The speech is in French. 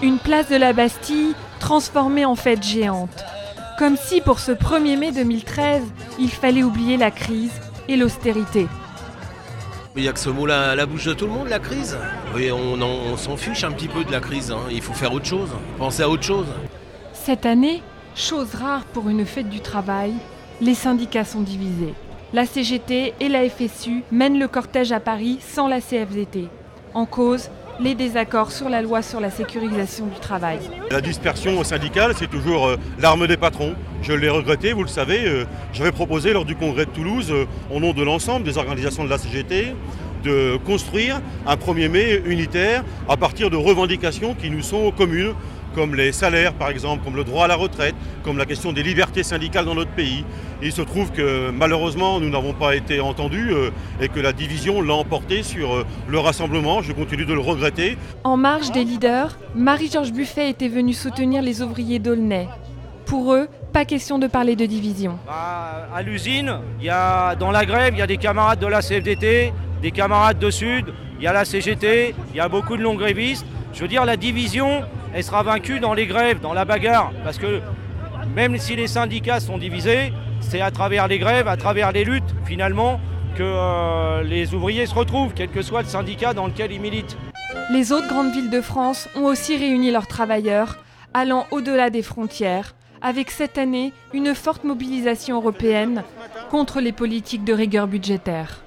Une place de la Bastille transformée en fête géante. Comme si pour ce 1er mai 2013, il fallait oublier la crise et l'austérité. Il n'y a que ce mot à la bouche de tout le monde, la crise. Oui, on s'en fiche un petit peu de la crise. Il faut faire autre chose, penser à autre chose. Cette année, chose rare pour une fête du travail, les syndicats sont divisés. La CGT et la FSU mènent le cortège à Paris sans la CFDT. En cause, les désaccords sur la loi sur la sécurisation du travail. La dispersion syndicale, c'est toujours l'arme des patrons. Je l'ai regretté, vous le savez. J'avais proposé lors du congrès de Toulouse, au nom de l'ensemble des organisations de la CGT, de construire un 1er mai unitaire à partir de revendications qui nous sont communes, comme les salaires par exemple, comme le droit à la retraite, comme la question des libertés syndicales dans notre pays. Et il se trouve que malheureusement nous n'avons pas été entendus et que la division l'a emporté sur le rassemblement. Je continue de le regretter. En marge des leaders, Marie-Georges Buffet était venue soutenir les ouvriers d'Aulnay. Pour eux, pas question de parler de division. À l'usine, dans la grève, il y a des camarades de la CFDT, des camarades de Sud, il y a la CGT, il y a beaucoup de non-grévistes. Je veux dire, la division, elle sera vaincue dans les grèves, dans la bagarre. Parce que même si les syndicats sont divisés, c'est à travers les grèves, à travers les luttes, finalement, que les ouvriers se retrouvent, quel que soit le syndicat dans lequel ils militent. Les autres grandes villes de France ont aussi réuni leurs travailleurs, allant au-delà des frontières, avec cette année une forte mobilisation européenne contre les politiques de rigueur budgétaire.